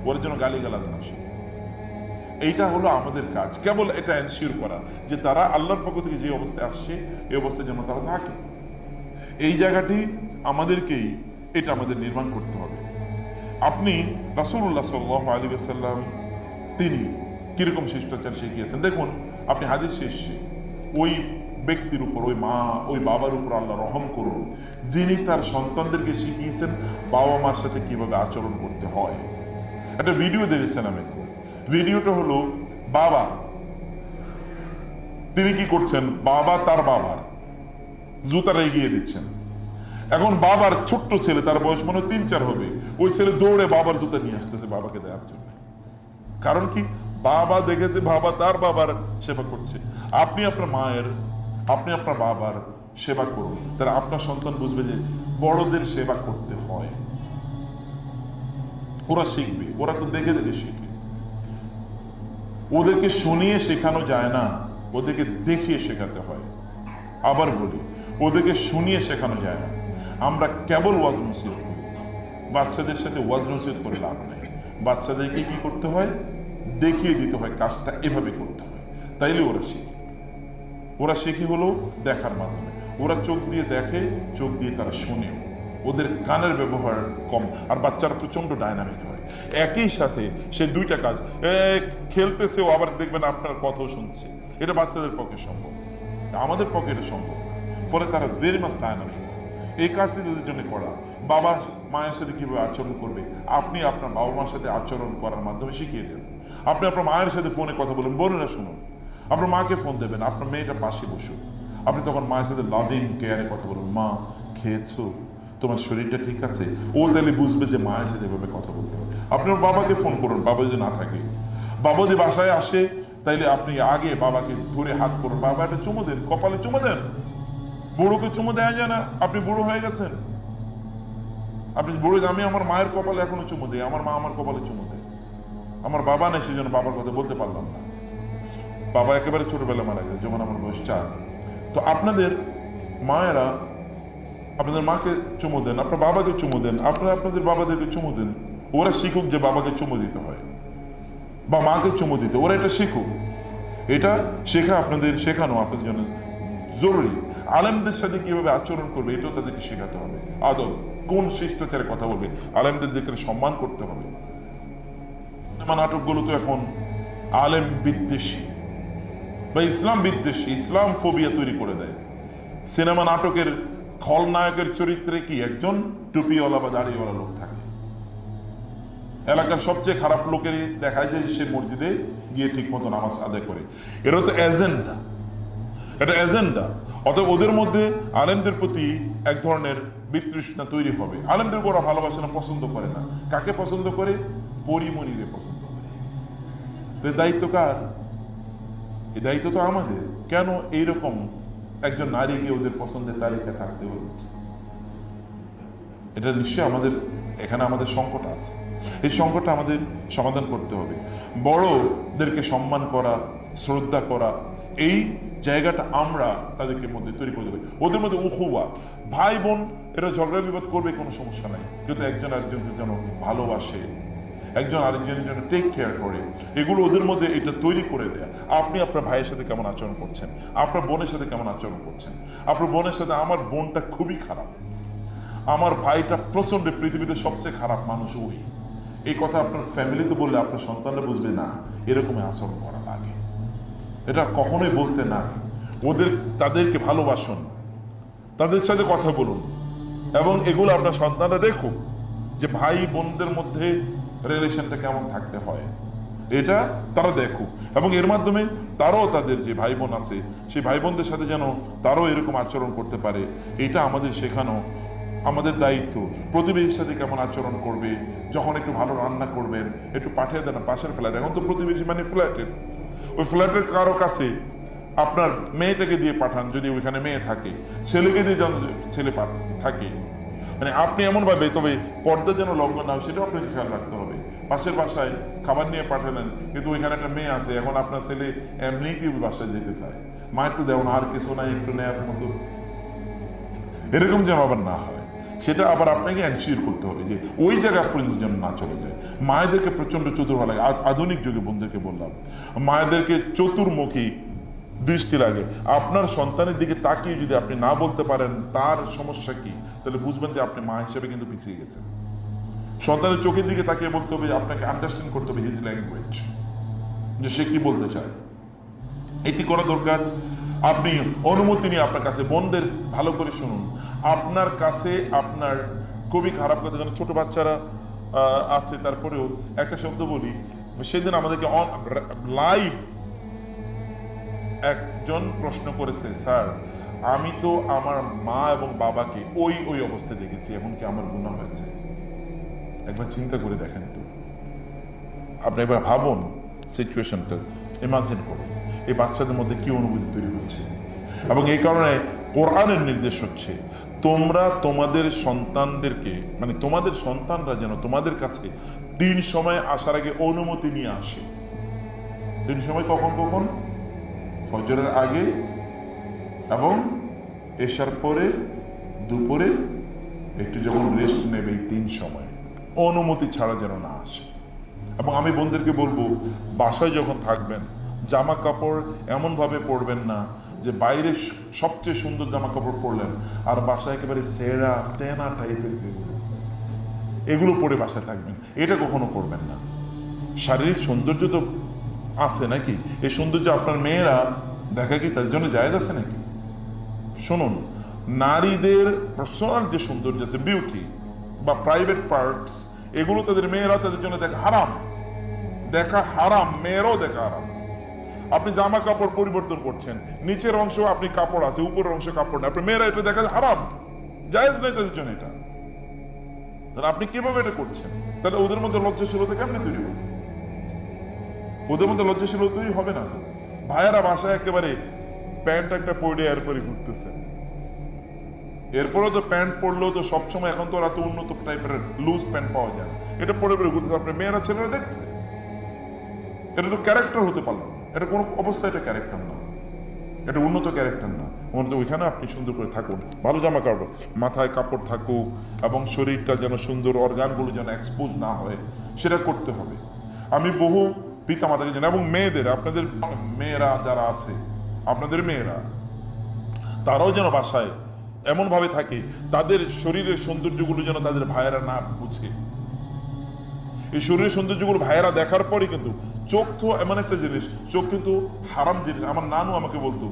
ওর জন্য গালিগালাজ না শিখে। এইটা হলো আমাদের কাজ, কেবল এটা এনশিওর করা যে তারা আল্লাহর পক্ষ থেকে যে অবস্থায় আসছে এই অবস্থায় যেন তারা থাকে। এই জায়গাটি আমাদেরকেই এটা আমাদের নির্মাণ করতে হবে। আপনি রাসূলুল্লাহ সাল্লাল্লাহু আলাইহি ওয়াসাল্লাম তিনি কিরকম শিষ্টাচার শিখিয়েছেন দেখুন। আপনি হাদিস শেষে ওই ব্যক্তির উপর, ওই মা ওই বাবার উপর আল্লাহ রহম করুন যিনি তার সন্তানদেরকে শিখিয়েছেন বাবা মার সাথে কিভাবে আচরণ করতে হয়। একটা ভিডিও দেখেছেন আমি, ভিডিওটা হলো বাবা তিনি কি করছেন, বাবা তার বাবার জুতাটা এগিয়ে দিচ্ছেন। এখন বাবার ছোট্ট ছেলে, তার বয়স মনে হয় 3-4 হবে, ওই ছেলে দৌড়ে বাবার জুতা নিয়ে আসতেছে বাবাকে দেওয়ার জন্য। কারণ কি, বাবা দেখেছে বাবা তার বাবার সেবা করছে। আপনি আপনার মায়ের, আপনি আপনার বাবার সেবা করুন, তাহলে আপনার সন্তান বুঝবে যে বড়দের সেবা করতে হয়। ওরা শিখবে, ওরা তো দেখে দেখে শিখে। ওদেরকে শুনিয়ে শেখানো যায় না, ওদেরকে দেখিয়ে শেখাতে হয়। আবার বলি, ওদেরকে শুনিয়ে শেখানো যায় না। আমরা কেবল ওয়াজ নসিহত করি, বাচ্চাদের সাথে ওয়াজ নসিহত করে লাভ নেই। বাচ্চাদেরকে কি করতে হয়, দেখিয়ে দিতে হয় কাজটা এভাবে করতে হয়, তাইলে ওরা শিখে। ওরা শিখে হলো দেখার মাধ্যমে। ওরা চোখ দিয়ে দেখে, চোখ দিয়ে তারা শোনেও। ওদের কানের ব্যবহার কম, আর বাচ্চারা প্রচন্ড ডায়নামিক হয়। একই সাথে সে দুইটা কাজ, খেলতেছেও আবার দেখবেন আপনার কথাও শুনছে। এটা বাচ্চাদের পক্ষে সম্ভব, আমাদের পক্ষে এটা সম্ভব। ফলে তারা ভেরি মাচ ডায়নামিক। এই কাজটি তাদের জন্য করা। বাবা মায়ের সাথে কিভাবে আচরণ করবে, আপনি আপনার বাবা মার সাথে আচরণ করার মাধ্যমে শিখিয়ে দেন। আপনি আপনার মায়ের সাথে ফোনে কথা বলেন, বোনেরা শুনুন। আপনার মাকে ফোন দেবেন, আপনার মেয়েটা পাশে বসুক। আপনি তখন মায়ের সাথে লাভিং কেয়ারে কথা বলুন, মা খেয়েছো, তোমার শরীরটা ঠিক আছে। ও তাহলে বুঝবে যে মায়ের সাথে এভাবে কথা বলতে হবে। আপনার বাবাকে ফোন করুন, বাবা যদি না থাকে, বাবা যদি বাসায় আসে তাইলে আপনি আগে বাবাকে ধরে হাত করুন, বাবা একটা চুমু দেন, কপালে চুমু দেন। বুড়োকে চুমু দেওয়া যায় না, আপনি বুড়ো হয়ে গেছেন। আপনি বুড়ো, আমি আমার মায়ের কপালে এখনো চুমু দিই, আমার মা আমার কপালে চুমু দেয়। আমার বাবা নেই, সেই জন্য বাবার কথা বলতে পারলাম না। বাবা একেবারে ছোটবেলা মারা গেছে, যখন আমার বয়স 4। তো আপনাদের মায়েরা আপনাদের মাকে চুমু দেন, আপনার বাবাকে চুমু দেন, আপনারা আপনাদের বাবাদেরকে চুমু দেন। ওরা শিখুক যে বাবাকে চুমু দিতে হয় বা মাকে চুমু দিতে, ওরা এটা শিখুক। এটা শেখা আপনাদের, শেখানো আপনাদের জন্য জরুরি। আলেমদের সাথে কিভাবে আচরণ করবে এটাও তাদেরকে শেখাতে হবে। আদব, কোন শিষ্টাচারে কথা বলবে, আলেমদেরকে সম্মান করতে হবে। সিনেমা নাটকগুলো তো এখন আলেম বিদ্বেষী বা ইসলাম বিদ্বেষী, ইসলাম ফোবিয়া তৈরি করে দেয়। সিনেমা নাটকের খলনায়কের চরিত্রে কি একজন টুপিওয়ালা বা দাড়িওয়ালা লোক থাকে। এলাকার সবচেয়ে খারাপ লোকেরই দেখায় যে সে মসজিদে গিয়ে ঠিক মতো নামাজ আদায় করে। এরা তো এজেন্ডা, এটা এজেন্ডা। অতএব ওদের মধ্যে আলেমদের প্রতি এক ধরনের বিতৃষ্ণা তৈরি হবে। আলেমদের ওরা ভালোবাসে না, পছন্দ করে না। কাকে পছন্দ করে? পরিমণিরে পছন্দ করে। তো দায়িত্ব কার? এই দায়িত্ব তো আমাদের। কেন এইরকম একজন নারীকে ওদের পছন্দের তালিকায় থাকতে হলো? এটা নিশ্চয়ই আমাদের এখানে আমাদের সংকট আছে। এই সংকটটা আমাদের সমাধান করতে হবে। বড়দেরকে সম্মান করা, শ্রদ্ধা করা, এই জায়গাটা আমরা তাদেরকে মধ্যে তৈরি করে দেবে। ওদের মধ্যে উখুয়া, ভাই বোন এরা ঝগড়া বিবাদ করবে, কোনো সমস্যা নাই, কিন্তু একজন আরেকজনকে যেন ভালোবাসে, একজন আরেকজনের জন্য টেক কেয়ার করে, এগুলো ওদের মধ্যে এটা তৈরি করে দেয়া। আপনি আপনার ভাইয়ের সাথে কেমন আচরণ করছেন, আপনার বোনের সাথে কেমন আচরণ করছেন। আপনার বোনের সাথে, আমার বোনটা খুবই খারাপ, আমার ভাইটা প্রচন্ড, পৃথিবীতে সবচেয়ে খারাপ মানুষ ওই, এই কথা আপনার ফ্যামিলিতে বললে আপনার সন্তানরা বুঝবে না এরকমই আচরণ করা লাগে। এটা কখনোই বলতে নাই। তাদেরকে ভালোবাসুন, তাদের সাথে কথা বলুন, এবং এগুলো আপনার সন্তানরা দেখুক যে ভাই বোনদের মধ্যে রিলেশনটা কেমন থাকতে হয়, এটা তারা দেখুক। এবং এর মাধ্যমে তারাও তাদের যে ভাই বোন আছে সেই ভাই বোনদের সাথে যেন তারাও এরকম আচরণ করতে পারে, এটা আমাদের শেখানো আমাদের দায়িত্ব। প্রতিবেশীর সাথে কেমন আচরণ করবে, যখন একটু ভালো রান্না করবেন একটু পাঠিয়ে দেন পাশের ফ্ল্যাট। এখন তো প্রতিবেশী মানে ফ্ল্যাটের, ওই ফ্ল্যাটের কারো কাছে আপনার মেয়েটাকে দিয়ে পাঠান, যদি ওইখানে মেয়ে থাকে, ছেলেকে দিয়ে যেন ছেলে থাকে, মানে আপনি এমন ভাবে, তবে পর্দা যেন লঙ্ঘন না হয় সেটাও আপনাকে খেয়াল রাখতে হবে। পাশের বাসায় খাবার নিয়ে পাঠালেন, কিন্তু ওইখানে একটা মেয়ে আছে, এখন আপনার ছেলে এমনিতেই বাসায় যেতে চায়, মা একটু দেও না, আর কিছু নাই, একটু নেওয়ার মতো, এরকম যেন আবার না হয়। সেটা আবার আপনাকে এনশিওর করতে হবে যে ওই জায়গা পর্যন্ত যেন না চলে যায়। মায়েদেরকে প্রচন্ড চতুর হওয়া লাগে। আধুনিক যুগে বোনদেরকে বললাম, মায়েদেরকে চতুর্মুখী দৃষ্টি লাগে। আপনার সন্তানের দিকে তাকিয়ে যদি আপনি না বলতে পারেন তার সমস্যা কি, তাহলে বুঝবেন যে আপনি মা হিসেবে কিন্তু পিছিয়ে গেছেন। সন্তানের চোখের দিকে তাকিয়ে বলতে হবে, আপনাকে আন্ডারস্ট্যান্ড করতে হবে হিজ ল্যাঙ্গুয়েজ, যে সে কি বলতে চায়। এটি করা দরকার। আপনি অনুমতি নিয়ে আপনার কাছে, বোনদের ভালো করে শুনুন, আপনার কাছে আপনার খুবই খারাপ কথা, যেন ছোট বাচ্চারা আছে, তারপরেও একটা শব্দ বলি। সেদিন আমাদেরকে লাইভ একজন প্রশ্ন করেছে, স্যার আমি তো আমার মা এবং বাবাকে ওই ওই অবস্থায় দেখেছি, এখন কি আমার গুনাহ হয়েছে? একবার চিন্তা করে দেখেন তো, আপনি একবার ভাবুন, সিচুয়েশনটা ইমাজিন করুন, এই বাচ্চাদের মধ্যে কি অনুভূতি তৈরি হচ্ছে। এবং এই কারণে কোরআনের নির্দেশ হচ্ছে, তোমরা তোমাদের সন্তানদেরকে, মানে তোমাদের সন্তানরা যেন তোমাদের কাছে 3 সময় আসার আগে অনুমতি নিয়ে আসে। 3 সময় কখন কখন? ফজরের আগে এবং এশার পরে, দুপুরে, একটু যখন রেস্ট নেবে, এই 3 সময় অনুমতি ছাড়া যেন না আসে। এবং আমি বোনদেরকে বলবো, বাসায় যখন থাকবেন জামা কাপড় এমনভাবে পরবেন না যে বাইরে সবচেয়ে সুন্দর জামা কাপড় পরলেন আর বাসায় একেবারে সেরা তেনা টাইপের এগুলো পরে বাসায় থাকবেন, এটা কখনো করবেন না। শারীরিক সৌন্দর্য তো আছে নাকি? এই সৌন্দর্য আপনার মেয়েরা দেখা কি তার জন্য জায়েজ আছে নাকি? শুনুন, নারীদের পার্সোনাল যে সৌন্দর্য আছে, বিউটি বা প্রাইভেট পার্টস, এগুলো তাদের মেয়েরা তাদের জন্য দেখা হারাম। দেখা হারাম, মেয়েরাও দেখা হারাম। আপনি জামা কাপড় পরিবর্তন করছেন, নিচের অংশ আপনি কাপড় আছে, উপরের অংশ কাপড় না, আপনার মেয়েরা এটা দেখা হারাম, জায়েজ নেই তাদের জন্য এটা। তাহলে আপনি কিভাবে এটা করছেন? তাহলে ওদের মধ্যে লজ্জাশীলতা কেমনে তৈরি হবে? ওদের মধ্যে লজ্জাশীলতা তৈরি হবে না। ভাইয়ারা বাসায় একেবারে প্যান্ট একটা পরে এরপরে ঘুরতেছে, এরপরেও তো প্যান্ট পরলেও তো সবসময় এখন তো এত উন্নত টাইপের লুজ প্যান্ট পাওয়া যায় না, এটা পরে পরে ঘুরতেছে, আপনার মেয়েরা ছেলেরা দেখছে। এটা তো ক্যারেক্টার হতে পারলো না, এটা কোনো অবস্থায় এটা ক্যারেক্টার না, এটা উন্নত ক্যারেক্টার না। ওইখানে আপনি সুন্দর করে থাকুন, ভালো জামা কাপড়, মাথায় কাপড় থাকুক এবং শরীরটা যেন সুন্দর, অর্গানগুলো যেন এক্সপোজ না হয়, সেটা করতে হবে। আমি বহু পিতা মাতাকে জানি, এবং মেয়েদের, আপনাদের মেয়েরা যারা আছে, আপনাদের মেয়েরা তারাও যেন বাসায় এমনভাবে থাকে তাদের শরীরের সৌন্দর্যগুলো যেন তাদের ভাইয়েরা না বুঝে। এই শরীরের সৌন্দর্যগুলো ভাইয়েরা দেখার পরে, কিন্তু চোখ তো এমন একটা জিনিস, চোখ কিন্তু হারাম জিনিস। আমার নানু আমাকে বলতো,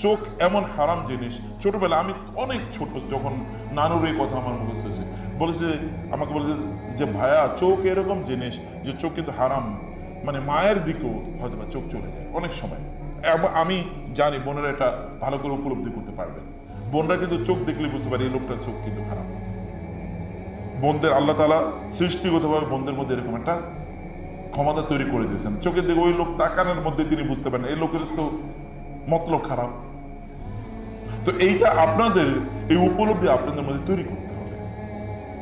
চোখ এমন হারাম জিনিস। ছোটবেলা আমি অনেক ছোট যখন নানুর এই কথা আমার মুখস্থ হয়েছে, বলেছে, আমাকে বলেছে যে ভাইয়া চোখ এরকম জিনিস যে চোখ কিন্তু হারাম, মানে মায়ের দিকেও হয়তো চোখ চলে যায় অনেক সময়। আমি জানি বোনেরা এটা ভালো করে উপলব্ধি করতে পারবেন। বোনরা কিন্তু চোখ দেখলে বুঝতে পারে এই লোকটার চোখ কিন্তু খারাপ। বোনদের আল্লাহ তাআলা সৃষ্টিগতভাবে বোনদের মধ্যে এরকম একটা ক্ষমতা তৈরি করে দিয়েছেন, চোখের দিকে ওই লোক তাকানোর মধ্যে তিনি বুঝতে পারেন এই লোকের তো মতলব খারাপ। তো এইটা আপনাদের, এই উপলব্ধি আপনাদের মধ্যে তৈরি করতে হবে।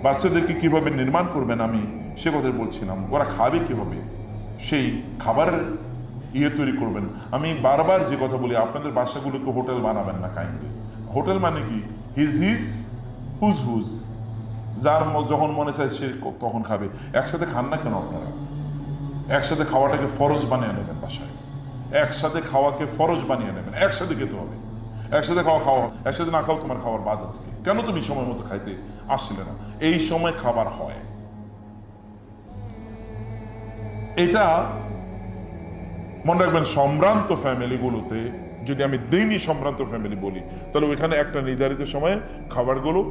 বাচ্চাদেরকে কিভাবে নির্মাণ করবেন আমি সে কথাই বলছিলাম। ওরা খাবে কিভাবে, সেই খাবারের তৈরি করবেন। আমি বারবার যে কথা বলি, আপনাদের বাসাগুলোকে হোটেল বানাবেন না কাইন্ডলি। হোটেল মানে কি? হিজ হুজ হুজ, যার যখন মনে চায় সে তখন খাবে। একসাথে খান না কেন আপনারা? একসাথে খাওয়াটাকে ফরজ বানিয়ে নেবেন বাসায়, একসাথে খাওয়াকে ফরজ বানিয়ে নেবেন, একসাথে খেতে হবে। একসাথে খাওয়া, একসাথে না খাও তোমার খাওয়ার বাদ আজকে, কেন তুমি সময় মতো খাইতে আসছিলে না? এই সময় খাবার হয়, এটা মনে রাখবেন। সম্ভ্রান্ত ফ্যামিলিগুলোতে, যদি আমি দিনই সম্ভ্রান্ত ফ্যামিলি বলি, তাহলে ওইখানে একটা নির্ধারিত সময়ে খাবারগুলো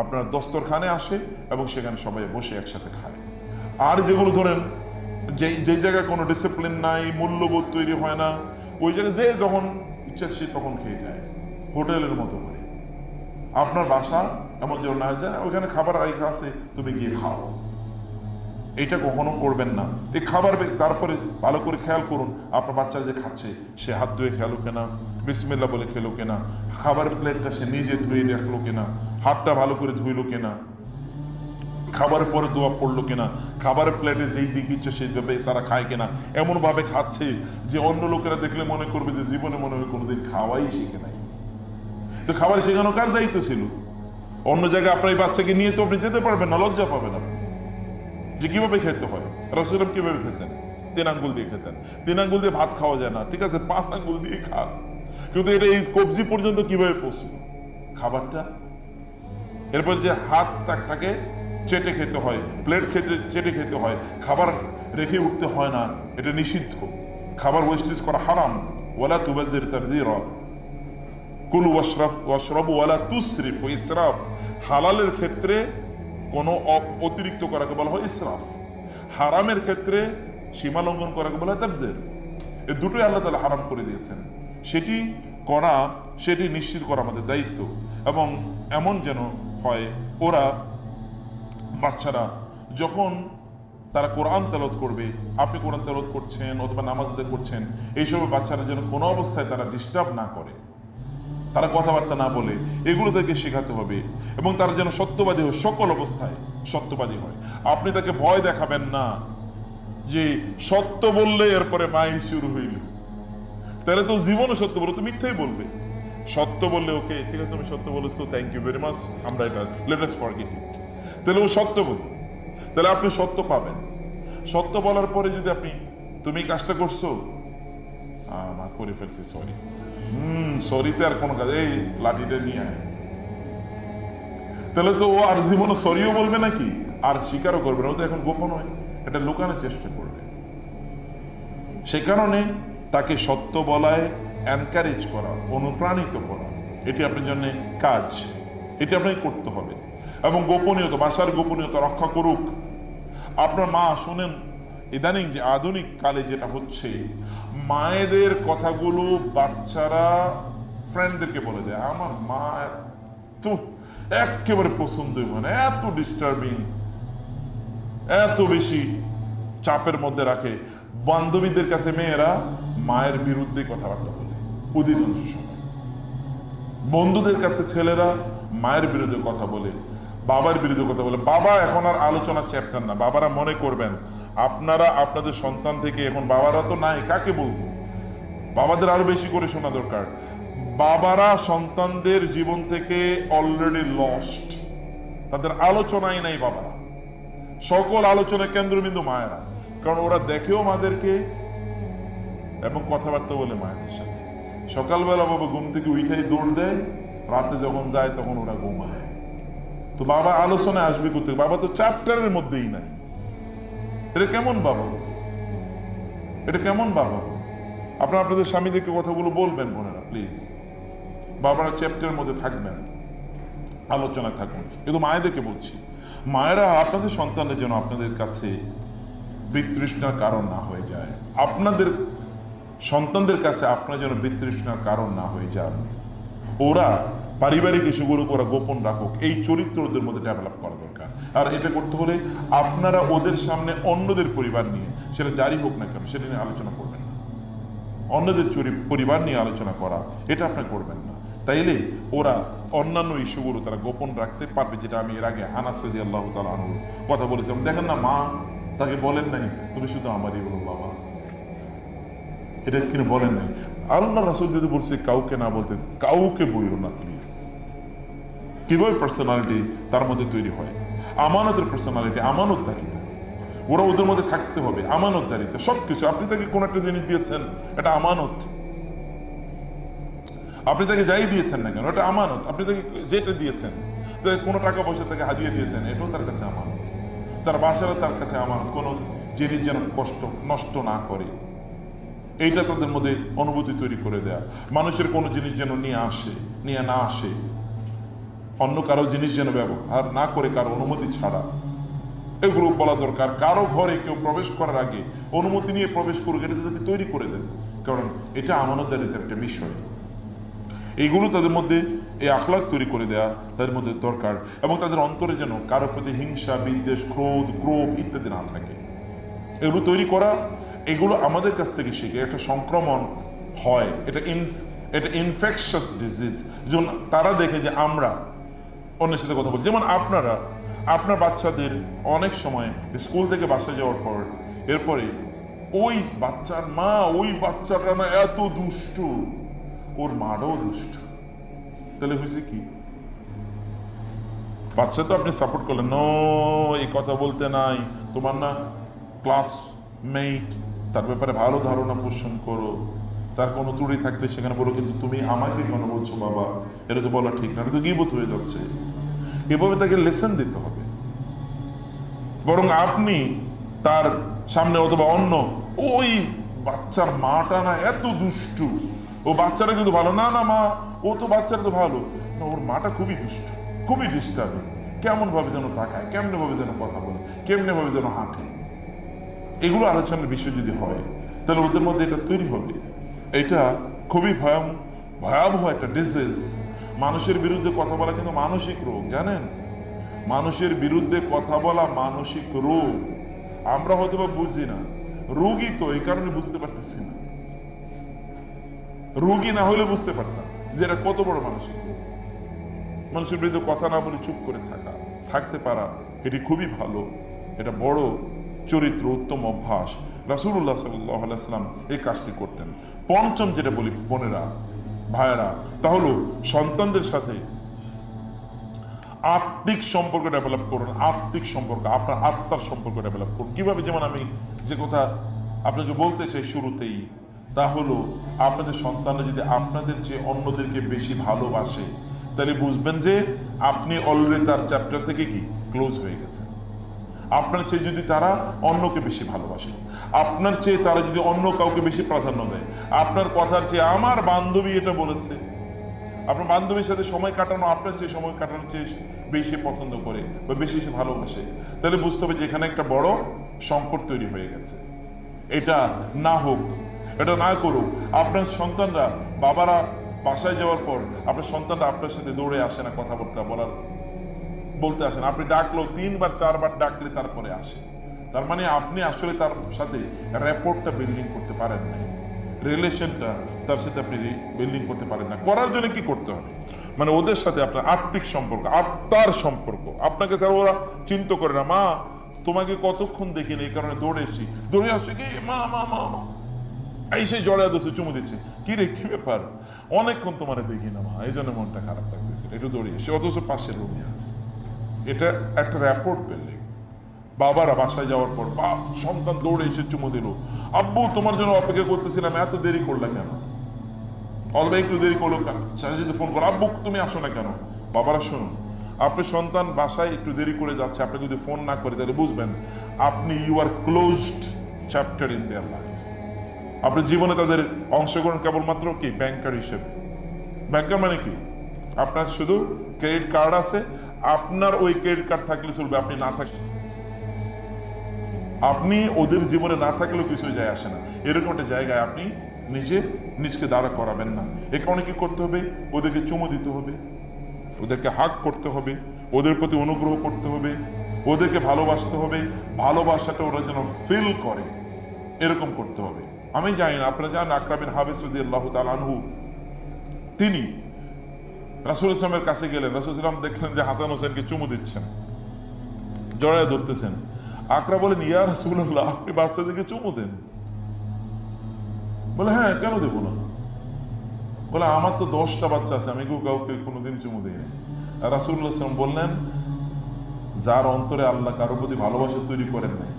আপনার দস্তরখানে আসে এবং সেখানে সবাই বসে একসাথে খায়। আর যেগুলো ধরেন যে জায়গায় কোনো ডিসিপ্লিন নাই, মূল্যবোধ তৈরি হয় না, ওই জায়গায় যে যখন ইচ্ছা সে তখন খেয়ে যায়, হোটেলের মতো করে। আপনার বাসা এমন যেন না যায় ওইখানে খাবার রেখা আছে, তুমি গিয়ে খাও, এটা কখনো করবেন না। এই খাবার তারপরে ভালো করে খেয়াল করুন, আপনার বাচ্চা যে খাচ্ছে সে হাত ধুয়ে খেলো কিনা, বিসমিল্লাহ বলে খেলো কিনা, খাবারের প্লেটটা সে নিজে ধুয়ে রাখলো কিনা, হাতটা ভালো করে ধুইলো কিনা, খাবারের পরে দোয়া পড়লো কিনা, খাবারের প্লেটে যেই দিক ইচ্ছে সেইভাবে তারা খায় কিনা, এমন ভাবে খাচ্ছে যে অন্য লোকেরা দেখলে মনে করবে যে জীবনে মনে হয় কোনোদিন খাওয়াই শিখে নাই। তো খাবার শেখানো কার দায়িত্ব ছিল? অন্য জায়গায় আপনার এই বাচ্চাকে নিয়ে তো আপনি যেতে পারবেন না, লজ্জা পাবেন আপনি যে কিভাবে খেতে হয়। রাসূল কিভাবে খেতেন? 3 আঙ্গুল দিয়ে খেতেন। 3 আঙ্গুল দিয়ে ভাত খাওয়া যায় না, ঠিক আছে, 5 আঙ্গুল দিয়ে খান, কিন্তু এটা এই কবজি পর্যন্ত কিভাবে পৌঁছবে খাবারটা? এরপর যে হাত তাকে চেটে খেতে হয়, প্লেট চেটে খেতে হয়, খাবার রেখে উঠতে হয় না, এটা নিষিদ্ধ। খাবার ওয়েস্টেজ করা হারাম। ওয়ালা তুবাযজির তাবযীরা, কুলু ওয়াশরাবু ওয়ালা তুসরিফু ইসরাফ। হালালের ক্ষেত্রে কোনো অতিরিক্ত করাকে বলা হয় ইসরাফ, হারামের ক্ষেত্রে সীমা লঙ্ঘন করাকে বলা হয় তাবযীর। এই দুটোই আল্লাহ তাআলা হারাম করে দিয়েছেন। সেটি নিশ্চিত করা আমাদের দায়িত্ব। এবং এমন যেন হয় ওরা বাচ্চারা যখন তারা কোরআন তেলাওয়াত করবে, আপনি কোরআন তেলাওয়াত করছেন অথবা নামাজ আদায় করছেন, এইসব বাচ্চারা যেন কোনো অবস্থায় তারা ডিস্টার্ব না করে, তারা কথাবার্তা না বলে, এগুলো থেকে শেখাতে হবে। এবং তারা যেন সত্যবাদী হয়, সকল অবস্থায় সত্যবাদী হয়। আপনি তাকে ভয় দেখাবেন না যে সত্য বললে এরপরে মাইর শুরু হইল, তাহলে তো জীবনও সত্য বলো, তো মিথ্যাই বলবে। সত্য বললে ওকে ঠিক আছে, তুমি সত্য বলেছো, থ্যাংক ইউ ভেরি মাচ, আমরা এটা লেট আস ফরগেট ইট, তাহলে ও সত্য বলবে, তাহলে আপনি সত্য পাবেন। সত্য বলার পরে যদি আপনি তুমি কাজটা করছো, মা করে ফেলছি, সরি, সরিতে আর কোনো কাজ, এই লাঠিটা নিয়ে আয়, তাহলে তো ও আর জীবনে সরিও বলবে নাকি, আর স্বীকারও করবে না, ও তো এখন গোপন হয়, এটা লুকানোর চেষ্টা করবে। সে কারণে তাকে সত্য বলায় এনকারেজ করা, অনুপ্রাণিত করা, এটি আপনার জন্য কাজ, এটি আপনাকে করতে হবে। এবং গোপনীয়তা, বাসার গোপনীয়তা রক্ষা করুক। আপনার মা শোনেন, ইদানিং যে আধুনিক কালে যেটা হচ্ছে, মায়েদের কথাগুলো বাচ্চারা ফ্রেন্ডদেরকে বলে দেয়, আমার মা তো একেবারে পছন্দই হয় না, এত ডিস্টার্বিং, এত বেশি চাপের মধ্যে রাখে। বান্ধবীদের কাছে মেয়েরা মায়ের বিরুদ্ধে কথাবার্তা বলে অধিকাংশ সময়, বন্ধুদের কাছে ছেলেরা মায়ের বিরুদ্ধে কথা বলে, বাবার বিরুদ্ধে কথা বলে। বাবা এখন আর আলোচনার চ্যাপ্টার না। বাবারা মনে করবেন আপনারা আপনাদের সন্তান থেকে, এখন বাবারা তো নাই, কাকে বলবো, বাবাদের আরো বেশি করে শোনা দরকার। বাবারা সন্তানদের জীবন থেকে অলরেডি লস্ট, তাদের আলোচনাই নাই বাবারা, সকল আলোচনার কেন্দ্রবিন্দু মায়েরা, কারণ ওরা দেখেও মাদেরকে এবং কথাবার্তা বলে মায়েদের সাথে। সকালবেলা বাবা ঘুম থেকে উঠাই দৌড় দেয়, রাতে যখন যায় তখন ওরা ঘুমায়। তো বাবা আলোচনায় আসবে কোথায়? বাবা তো চ্যাপ্টারের মধ্যেই নাই। এটা কেমন বাবা? এটা কেমন বাবা? আপনারা আপনাদের স্বামীদেরকে কথাগুলো বলবেন বোনেরা, প্লিজ। বাবারা চ্যাপ্টারের মধ্যে থাকবেন, আলোচনায় থাকুন। কিন্তু মায়েদেরকে বলছি, মায়েরা আপনাদের সন্তানের যেন আপনাদের কাছে বিতৃষ্ণার কারণ না হয়ে যায়, আপনাদের সন্তানদের কাছে আপনারা যেন বিতৃষ্ণার কারণ না হয়ে যান। ওরা পারিবারিক ইস্যুগুলো ওরা গোপন রাখুক, এই চরিত্র ওদের মধ্যে ডেভেলপ করা দরকার। আর এটা করতে হলে আপনারা ওদের সামনে অন্যদের পরিবার নিয়ে, সেটা জারি হোক না কেন, সেটা নিয়ে আলোচনা করবেন না। অন্যদের পরিবার নিয়ে আলোচনা করা, এটা আপনি করবেন না। তাইলে ওরা অন্যান্য ইস্যুগুলো তারা গোপন রাখতে পারবে। যেটা আমি এর আগে আনাস রাদিয়াল্লাহু তাআলা আনহু কথা বলেছিলাম, দেখেন না, মা তাকে বলেন নাই তুমি শুধু আমারই বলো বাবা, এটা কিন্তু বলেন নাই। আল্লাহ রাসূল যদি বলছে কাউকে না বলতে, কাউকে বইল না প্লিজ। কিভাবে পার্সোনালিটি তার মধ্যে তৈরি হয়? আমানতের পার্সোনালিটি, আমানতদারিতা, ওরা ওদের মধ্যে থাকতে হবে, আমানতদারিতা। সবকিছু আপনি তাকে কোন একটা জিনিস দিয়েছেন, এটা আমানত। আপনি তাকে যাই দিয়েছেন না কেন, এটা আমানত। আপনি তাকে যেটা দিয়েছেন, কোনো টাকা পয়সা তাকে হাদিয়ে দিয়েছেন, এটাও তার কাছে আমানত। তার বাসারও তার কাছে আমানত, কোনো জিনিস যেন কষ্ট নষ্ট না করে, এইটা তাদের মধ্যে অনুভূতি তৈরি করে দেয়া। মানুষের কোনো জিনিস যেন নিয়ে না আসে, অন্য কারো জিনিস যেন ব্যবহার না করে কারো অনুমতি ছাড়া, এগুলো বলা দরকার। কারো ঘরে কেউ প্রবেশ করার আগে অনুমতি নিয়ে প্রবেশ করুক, এটা তাদেরকে তৈরি করে দেন, কারণ এটা আমানতদারিতার একটা বিষয়। এইগুলো তাদের মধ্যে এই আখলাক তৈরি করে দেয়া তাদের মধ্যে দরকার। এবং তাদের অন্তরে যেন কারো প্রতি হিংসা, বিদ্বেষ, ক্রোধ, ইত্যাদি না থাকে, এগুলো তৈরি করা। এগুলো আমাদের কাছ থেকে শিখে একটা সংক্রমণ হয়, এটা ইনফেকশাস ডিজিজ। যেমন তারা দেখে যে আমরা অন্যের সাথে কথা বলছি। যেমন আপনার বাচ্চাদের অনেক সময় স্কুল থেকে বাসায় যাওয়ার পর এরপরে ওই বাচ্চার মা, ওই বাচ্চাটা না এত দুষ্টু, ওর মাটাও দুষ্ট। তাহলে হয়েছে কি? বাচ্চা তো আপনি সাপোর্ট করলেন, নো এই কথা বলতে নাই, তোমার না ক্লাসমেট, তার ব্যাপারে ভালো ধারণা পোষণ করো, তার কোনো ত্রুটি থাকলে সেখানে বলো, কিন্তু তুমি আমাকে কেন বলছো বাবা, এটা তো বলা ঠিক না, এটা তো গীবত হয়ে যাচ্ছে। এভাবে তাকে লেসন দিতে হবে। বরং আপনি তার সামনে অথবা অন্য, ওই বাচ্চার মাটা না এত দুষ্টু, ও বাচ্চারা কিন্তু ভালো না, না মা ও তো বাচ্চারা তো ভালো না, ওর মাটা খুবই দুষ্টু, খুবই ডিস্টার্বিং, কেমন ভাবে যেন তাকায়, কেমনে ভাবে যেন কথা বলে, কেমনে ভাবে যেন হাঁটে, এগুলো আলোচনার বিষয় যদি হয় তাহলে ওদের মধ্যে এটা তৈরি হবে। এটা খুবই ভয়াবহ একটা ডিজিজ। মানুষের বিরুদ্ধে কথা বলা কিন্তু মানসিক রোগ, জানেন? মানুষের বিরুদ্ধে কথা বলা মানসিক রোগ। আমরা হয়তো বা বুঝি না, রোগী তো এই কারণে বুঝতে পারতেছি না। রোগী না হলে বুঝতে পারতাম যে এটা কত বড় মানসিক রোগ। মানুষের বিরুদ্ধে কথা না বলে চুপ করে থাকতে পারা, এটি খুবই ভালো, এটা বড় চরিত্র, উত্তম অভ্যাস। রাসূলুল্লাহ সাল্লাল্লাহু আলাইহি ওয়াসাল্লাম এই কাজটি করতেন। পঞ্চম যেটা বলি বোনেরা, ভাইয়েরা, তা হলো সন্তানদের সাথে আত্মিক সম্পর্ক ডেভেলপ করুন। আত্মিক সম্পর্ক, আপনার আত্মার সম্পর্ক ডেভেলপ করুন। কিভাবে? যেমন আমি যে কথা আপনাকে বলতে চাই শুরুতেই, তা হলো আপনাদের সন্তানরা যদি আপনাদের চেয়ে অন্যদেরকে বেশি ভালোবাসে, তাহলে বুঝবেন যে আপনি অলরেডি তার চ্যাপ্টার থেকে কি ক্লোজ হয়ে গেছেন। আপনার চেয়ে যদি তারা অন্যকে বেশি ভালোবাসে, আপনার চেয়ে তারা যদি অন্য কাউকে বেশি প্রাধান্য দেয়, আপনার কথার চেয়ে আমার বান্ধবী এটা বলেছে, আপনার বান্ধবীর সাথে সময় কাটানো আপনার চেয়ে সময় কাটানোর চেয়ে বেশি পছন্দ করে বা বেশি সে ভালোবাসে, তাহলে বুঝতে হবে যে এখানে একটা বড় সংকট তৈরি হয়ে গেছে। এটা না হোক, এটা না করুক। আপনার সন্তানরা, বাবারা বাসায় যাওয়ার পর আপনার সন্তানরা আপনার সাথে দৌড়ে আসে না, কথাবার্তা বলতে আসেন। আপনি ডাকলো 3 বার 4 বার ডাকলে তারপরে আসে, তার মানে আপনি আসলে তার সাথে র্যাপোর্টটা বিল্ডিং করতে পারেন না, রিলেশনটা তার সাথে আপনি বিল্ডিং করতে পারেন না। করার জন্য কি করতে হবে? মানে ওদের সাথে আপনার আত্মিক সম্পর্ক, আত্মার সম্পর্ক। আপনাকে ছাড়া ওরা চিন্তা করে না, মা তোমাকে কতক্ষণ দেখিনি, এই কারণে দৌড়ে আসছে কি মা মা মা মা, এই সেই জড়ায় দোষে চুমু দিচ্ছে, কি রে কি ব্যাপার, অনেকক্ষণ তোমার দেখি না মা, এই জন্য মনটা খারাপ লাগতেছে, একটু দৌড়ে এসে, অথচ পাশের রুমে আছে। এটা একটা র্যাপোর্ট বিল্ডিং। বাবারা বাসায় যাওয়ার পর সন্তান দৌড়ে এসে চুমু দিল, আব্বু তোমার জন্য অপেক্ষা করতেছিলাম, এত দেরি করলে কেন? অল্প একটু দেরি করলো কেন? যদি ফোন করো, আব্বু তুমি আসো না কেন? বাবারা শুনুন, আপনার সন্তান বাসায় একটু দেরি করে যাচ্ছে, আপনি যদি ফোন না করে তাহলে বুঝবেন আপনি you are closed chapter in their life. আপনার জীবনে তাদের অংশগ্রহণ কেবলমাত্র কি ব্যাংকার হিসেবে। ব্যাংকার মানে কি? আপনার শুধু ক্রেডিট কার্ড আছে, আপনার ওই ক্রেডিট কার্ড থাকলে চলবে, আপনি না থাকলে, আপনি ওদের জীবনে না থাকলেও কিছু যায় আসে না। এরকম একটা জায়গায় আপনি নিজকে দাঁড়া করাবেন না। এ কারণে কি করতে হবে? ওদেরকে চুমু দিতে হবে, ওদেরকে হাগ করতে হবে, ওদের প্রতি অনুগ্রহ করতে হবে, ওদেরকে ভালোবাসতে হবে, ভালোবাসাটা ওরা যেন ফিল করে এরকম করতে হবে। আমি জানি না আপনারা জানেন, আকরা বিন হাবিস রাদিয়াল্লাহু তাআলা আনহু তিনি রাসূল ইসলামের কাছে গেলেন, রাসূল ইসলাম দেখলেন যে হাসান হোসেনকে চুমু দিচ্ছেন, জড়ায় ধরতেছেন। আকরা বলেন, ইয়া রাসূলুল্লাহ আপনি বাচ্চাদেরকে চুমু দেন? বলে হ্যাঁ, কেন দেবো না? বলে আমার তো 10টা বাচ্চা আছে, আমি কাউকে কোনোদিন চুমু দিই না। আর রাসূলুল্লাহ সাল্লাল্লাহু আলাইহি ওয়াসাল্লাম বললেন, যার অন্তরে আল্লাহ কারোর প্রতি ভালোবাসা তৈরি করেন নাই,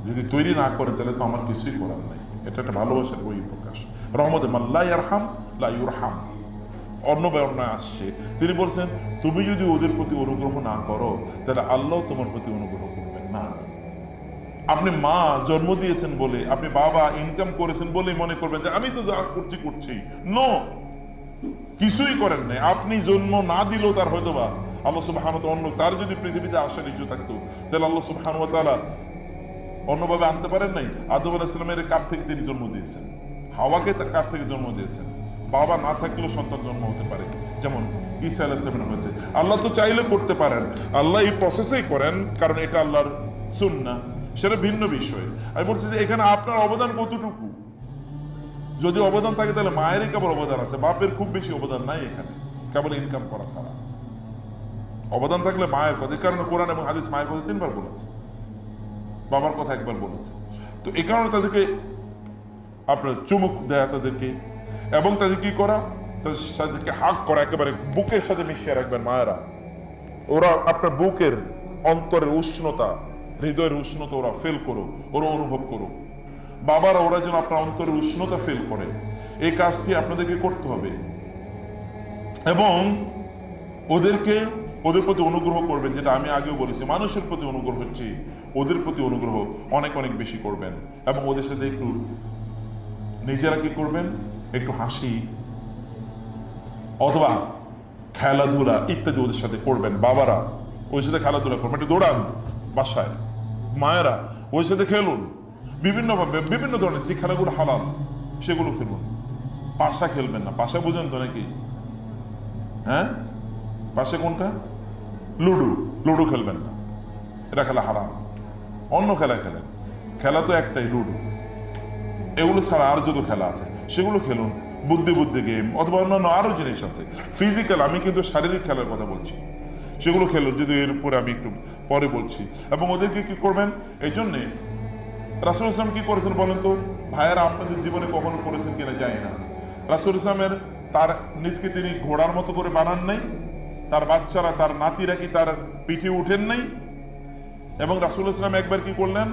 যদি তৈরি না করে তাহলে তো আমার কিছুই করার নাই। এটা একটা ভালোবাসার বহিঃপ্রকাশ। রহমতে মান লা ইয়ারহাম লা ইউরহাম, অন্য বর্ণায় আসছে, তিনি বলছেন তুমি যদি ওদের প্রতি অনুগ্রহ না করো তাহলে আল্লাহ তোমার প্রতি অনুগ্রহ করবেন না। আপনি মা জন্ম দিয়েছেন বলে, আপনি বাবা ইনকাম করেছেন বলে মনে করবেন যে আমি তো যা করছি, নো, কিছুই করেন নাই। আপনি জন্ম না দিলেও তার হয়তোবা আল্লাহ সুবহানাহু ওয়া তাআলা অন্য, তার যদি পৃথিবীতে আসার ইচ্ছা থাকতো তাহলে আল্লাহ সুবহানাহু ওয়া তাআলা অন্যভাবে আনতে পারেন নাই। আদম আলাইহিস সালামের কার থেকে তিনি জন্ম দিয়েছেন? হাওয়াকে কার থেকে জন্ম দিয়েছেন? বাবা না থাকলেও সন্তান জন্ম হতে পারে, যেমন ঈসা আলাইহিস সালামের হয়েছে। আল্লাহ তো চাইলে করতে পারেন, আল্লাহ এই প্রসেসেই করেন, কারণ এটা আল্লাহর সুন্নাহ, সেটা ভিন্ন বিষয়। আমি বলছি যে এখানে আপনার অবদান কতটুকু? যদি অবদান থাকে তাহলে মায়েরই কেবল অবদান আছে, বাপের খুব বেশি অবদান নাই এখানে, কেবল ইনকাম করা ছাড়া। অবদান থাকলে মায়ের কথা, এই কারণে কোরআন এবং হাদিস মায়ের কথা 3 বার বলেছে, বাবার কথা 1 বার বলেছে। তো এই কারণে তাদেরকে আপনার চুমুক দেয়া তাদেরকে, এবং তাদের কি করা, তাদেরকে হাক করা, একেবারে বুকের সাথে মিশিয়ে রাখবেন মায়েরা। ওরা আপনার বুকের অন্তরের উষ্ণতা, হৃদয়ের উষ্ণতা ওরা ফিল করুক, ওরা অনুভব করুক। বাবারা ওরা যেন আপনার অন্তরের উষ্ণতা ফিল করে, এই কাজটি আপনাদেরকে করতে হবে। এবং ওদের প্রতি অনুগ্রহ করবেন, যেটা আমি আগেও বলেছি, মানুষের প্রতি অনুগ্রহ হচ্ছে ওদের প্রতি অনুগ্রহ অনেক অনেক বেশি করবেন। এবং ওদের সাথে একটু নিজেরা কি করবেন, একটু হাসি অথবা খেলাধুলা ইত্যাদি ওদের সাথে করবেন। বাবারা ওই সাথে খেলাধুলা করবেন, একটু দৌড়ান বাসায়, মায়েরা ওই সাথে খেলুন, বিভিন্নভাবে বিভিন্ন ধরনের যে খেলাগুলো হালাল সেগুলো খেলুন। পাশা খেলবেন না, পাশা বুঝেন তো নাকি? হ্যাঁ, পাশে কোনটা? লুডো খেলবেন না, এটা খেলা হারাম। অন্য খেলা খেলেন, খেলা তো একটাই লুডো। এগুলো ছাড়া আর যত খেলা আছে সেগুলো খেলুন, বুদ্ধি গেম অথবা অন্যান্য আরো জিনিস আছে ফিজিক্যাল, আমি কিন্তু শারীরিক খেলার কথা বলছি, সেগুলো খেলুন, যদি এর উপরে আমি একটু পরে বলছি। এবং ওদেরকে কি করবেন, এই জন্যে রাসূল ইসলাম কি করেছেন বলেন তো ভাইয়েরা? আপনাদের জীবনে কখনো করেছেন কিনা জানি না, রাসূল ইসলামের তার নিজকে তিনি ঘোড়ার মতো করে বানান নাই, তার বাচ্চারা তার নাতিরা কি তার পিঠে উঠেন নাই? এবং রাসূল ইসলাম একবার কি করলেন,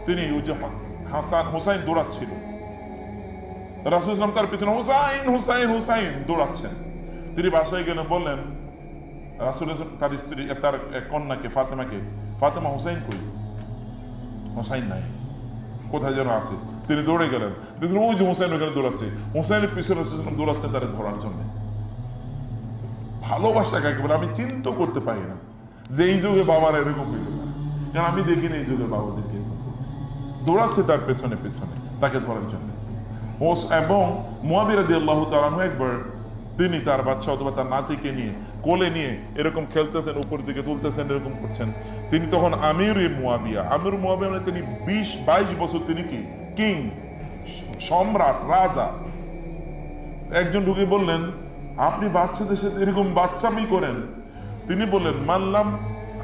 তিনি ওই যে হুসাইন দৌড়াচ্ছিল, রাসূল ইসলাম তার পিছনে হুসাইন দৌড়াচ্ছেন। তিনি বাসায় গেলেন, বললেন রাসূল ইসলাম তার স্ত্রী, তার কন্যাকে ফাতেমাকে, ফাতেমা হুসাইন কই? হুসাইন নাই, কোথায় যেন আছে। তিনি দৌড়ে গেলেন, দেখলেন ওই যে হুসাইন ওখানে দৌড়াচ্ছে, হুসাইনের পিছনে দৌড়াচ্ছেন তারা ধরার জন্য। ভালোবাসা কাকে বলে আমি চিন্তা করতে পারি না যে এই যুগে বাবারা এরকম হইতে পারে, কারণ আমি দেখিনি এই যুগে বাবাদেরকে দৌড়াচ্ছে তার পেছনে তাকে ধরার জন্য। এবং মুআবিয়া রাদিয়াল্লাহু তাআলা আনহু একবার তিনি তার বাচ্চা অথবা তার নাতিকে নিয়ে কোলে নিয়ে এরকম খেলতেছেন, উপর দিকে তুলতেছেন, এরকম করছেন। তিনি তখন আমির মুআবিয়া মানে তিনি 20-22 বছর তিনি কি কিং, সম্রাট, রাজা। একজন ঢুকে বললেন, আপনি বাচ্চাদের সাথে এরকম বাচ্চামি করেন? তিনি বললেন, মানলাম,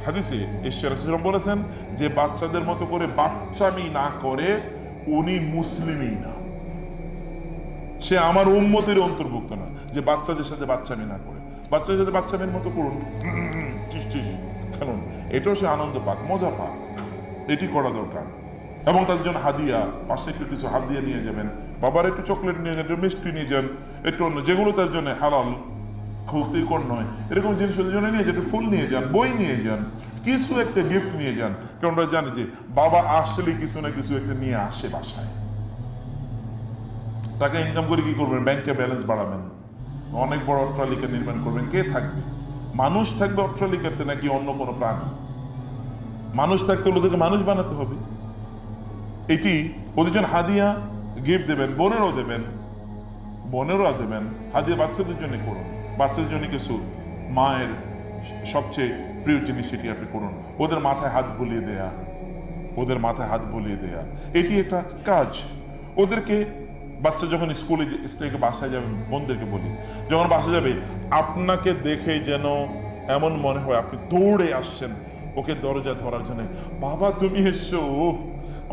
হাদিসে ঈশ্বর রাসূল বলেছেন যে বাচ্চাদের মতো করে বাচ্চামি না করে উনি মুসলিমই না, সে আমার উম্মতের অন্তর্ভুক্ত না। যে বাচ্চাদের সাথে বাচ্চামি না করে, বাচ্চাদের সাথে বাচ্চামির মতো করুন, খেলুন, এটাও সে আনন্দ পাক, মজা পাক, এটি করা দরকার। এবং তাদের জন্য হাদিয়া, পাশে একটু কিছু হাদিয়া নিয়ে যাবেন, বাবার একটু চকলেট নিয়ে যান, একটু মিষ্টি নিয়ে যান, একটু অন্য যেগুলো তার জন্য হালাল, ক্ষতিকর নয়, এরকম জিনিস ওদের জন্য নিয়ে যান, একটু ফুল নিয়ে যান, বই নিয়ে যান, কিছু একটা গিফট নিয়ে যান। কারণ ওরা জানে যে বাবা আসলে কিছু না কিছু একটা নিয়ে আসে বাসায়। টাকা ইনকাম করে কি করবেন? ব্যাংকে ব্যালেন্স বাড়াবেন, অনেক বড় অট্টালিকা নির্মাণ করবেন। কে থাকবে? মানুষ থাকবে অট্টালিকাতে নাকি অন্য কোনো প্রাণী? মানুষ থাকতে হলে ওদেরকে মানুষ বানাতে হবে। এটি ওদের জন্য হাদিয়া গিফট দেবেন, বোনেরও দেবেন হাদিয়া। বাচ্চাদের জন্য করুন, বাচ্চাদের জন্য কিছু মায়ের সবচেয়ে প্রিয় জিনিস সেটি আপনি করুন। ওদের মাথায় হাত বুলিয়ে দেয়া, এটি একটা কাজ। ওদেরকে বাচ্চা যখন স্কুলে থেকে বাসায় যাবে, বোনদেরকে বলি, যখন বাসায় যাবে আপনাকে দেখে যেন এমন মনে হয় আপনি দৌড়ে আসছেন ওকে দরজা ধরার জন্য, বাবা তুমি এসছো,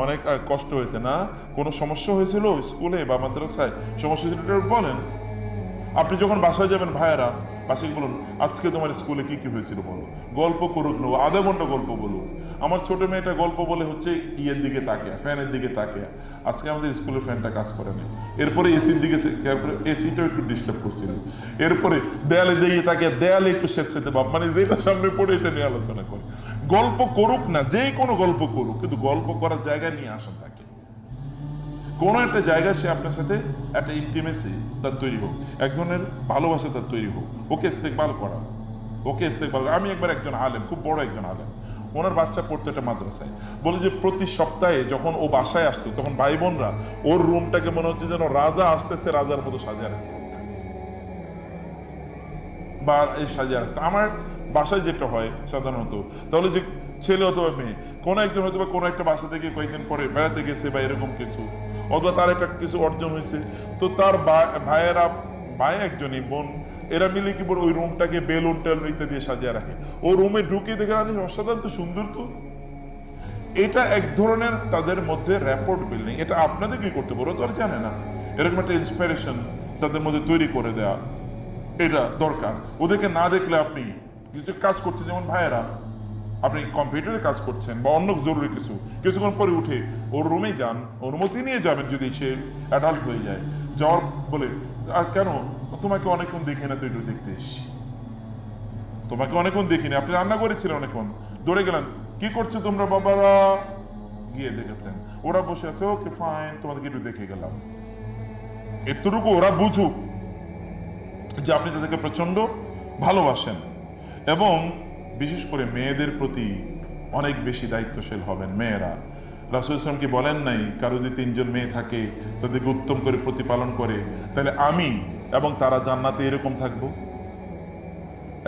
অনেক কষ্ট হয়েছে না, কোনো সমস্যা হয়েছিল স্কুলে বা মাদ্রাসায়, সমস্যা বলেন। আপনি যখন বাসায় যাবেন ভাইয়েরা, বাসায় বলুন আজকে তোমার স্কুলে কি কি হয়েছিল বলো, গল্প করুক, নেবো আধা ঘন্টা গল্প বলুক। আমার ছোট মেয়েটা গল্প বলে হচ্ছে ইয়ের দিকে তাকে, ফ্যানের দিকে তাকে, আজকে আমাদের স্কুলের ফ্যানটা কাজ করে না, এরপরে এসির দিকে, এসিটাও একটু ডিস্টার্ব করছিল, এরপরে দেয়ালে দিয়ে তাকে, দেয়ালে একটু স্বেচ্ছাতে ভাব, মানে যেটা সামনে পড়ে এটা নিয়ে আলোচনা করে। গল্প করুক না, যে কোনো গল্প করুক, কিন্তু গল্প করার জায়গা নিয়ে আসেন তাকে, কোনো একটা জায়গায় সে আপনার সাথে একটা ইন্টিমেসি তার তৈরি হোক, এক ধরনের ভালোবাসা তার তৈরি হোক, ওকে ইস্তেকবাল করা। আমি একবার একজন আলেম, খুব বড় একজন আলেম, ওনার বাচ্চা পড়তো একটা মাদ্রাসায়, বলে যে প্রতি সপ্তাহে যখন ও বাসায় আসতো তখন ভাই বোনরা ওর রুমটাকে মনে হচ্ছে যেন রাজা আসতেছে রাজার মতো সাজিয়ে রাখতো, বা এই সাজিয়ে রাখতো। আমার বাসায় যেটা হয় সাধারণত, তাহলে যে ছেলে অথবা মেয়ে কোনো একজন হয়তো বা কোনো একটা বাসা থেকে কয়েকদিন পরে বেড়াতে গেছে বা এরকম কিছু, অথবা তার একটা কিছু অর্জন হয়েছে, তো তার ভাইয়েরা, ভাই একজনই, বোন, এরা মিলে কি বলে ওই রুমটাকে বেলুন টেলুন ইত্যাদি সাজিয়ে রাখে। ও রুমে ঢুকে দেখে অসাধারণ, তো সুন্দর, তো এটা এক ধরনের তাদের মধ্যে র্যাপোর্ট বিল্ডিং। এটা আপনাদের কি করতে পারো তো আর জানে না, এরকম একটা ইন্সপিরেশন তাদের মধ্যে তৈরি করে দেয়া এটা দরকার। ওদেরকে না দেখলে আপনি কিছু কাজ করছে, যেমন ভাইয়েরা আপনি কম্পিউটারে কাজ করছেন বা অন্য জরুরি কিছু, কিছুক্ষণ পরে উঠে ওর রুমেই যান, অনুমতি নিয়ে যাবেন যদি সে অ্যাডাল্ট হয়ে যায়। যাওয়ার বলে আর কেন তোমাকে অনেকক্ষণ দেখি না, তো একটু দেখতে এসছি, তোমাকে অনেকক্ষণ দেখিনি, আপনি রান্না করেছিলেন অনেকক্ষণ, দৌড়ে গেলেন, কি করছো তোমরা বাবারা, গিয়ে দেখেছেন ওরা বসে আছে, ওকে ফাইন, তোমাদেরকে একটু দেখে গেলাম। এতটুকু ওরা বুঝুক যে আপনি তাদেরকে প্রচন্ড ভালোবাসেন, এবং বিশেষ করে মেয়েদের প্রতি অনেক বেশি দায়িত্বশীল হবেন। মেয়েরা, রাসূল ইসলাম কি বলেন নাই, কারো যদি 3 জন মেয়ে থাকে তাদেরকে উত্তম করে প্রতিপালন করে, তাহলে আমি এবং তারা জান্নাতে এরকম থাকবো।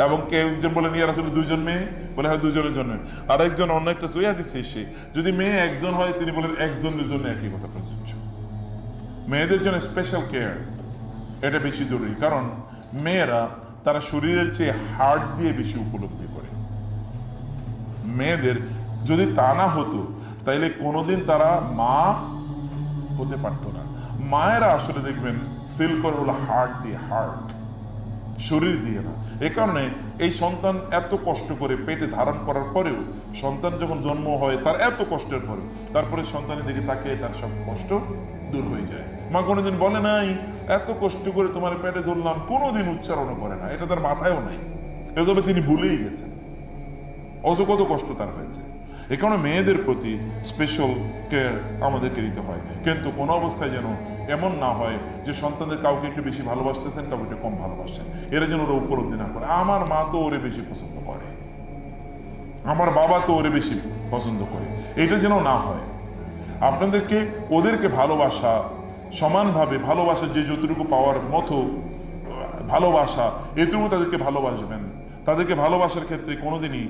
এবং কেউ একজন বলেন, ইয়া রাসূল 2 জন মেয়ে, বলে হ্যাঁ 2 জনের জন্য। আর একজন অন্য একটা সহিহ হাদিসে এসে যদি মেয়ে একজন হয়, তিনি বলেন একজনের জন্য একই কথা প্রযোজ্য। মেয়েদের জন্য স্পেশাল কেয়ার এটা বেশি জরুরি, কারণ মেয়েরা তারা শরীরের চেয়ে হার্ট দিয়ে বেশি উপলব্ধি করে। মেয়েদের যদি তা না হতো তাইলে কোনোদিন তারা মা হতে পারতো না। মায়েরা আসলে দেখবেন ফিল করে হলো হার্ট দিয়ে, হার্ট, শরীর দিয়ে না। এ কারণে এই সন্তান এত কষ্ট করে পেটে ধারণ করার পরেও, সন্তান যখন জন্ম হয় তার এত কষ্টের পরেও, তারপরে সন্তানের দিকে তাকে তার সব কষ্ট দূর হয়ে যায়। মা কোনোদিন বলে নাই এত কষ্ট করে তোমার পেটে ধরলাম, কোনোদিন উচ্চারণও করে না, এটা তার মাথায়ও নাই, এভাবে তিনি ভুলেই গেছেন অত কত কষ্ট তার হয়েছে। এ কারণে মেয়েদের প্রতি স্পেশাল কেয়ার আমাদেরকে দিতে হয়, কিন্তু কোনো অবস্থায় যেন এমন না হয় যে সন্তানদের কাউকে একটু বেশি ভালোবাসতেছেন, কাউকে একটু কম ভালোবাসছেন, এরা যেন ওরা উপলব্ধি না করে আমার মা তো ওরে বেশি পছন্দ করে, আমার বাবা তো ওরে বেশি পছন্দ করে, এটা যেন না হয়। আপনাদেরকে ওদেরকে ভালোবাসা, সমানভাবে ভালোবাসা, যে যতটুকু পাওয়ার মতো ভালোবাসা, এটুকু তাদেরকে ভালোবাসবেন। তাদেরকে ভালোবাসার ক্ষেত্রে কোনোদিনই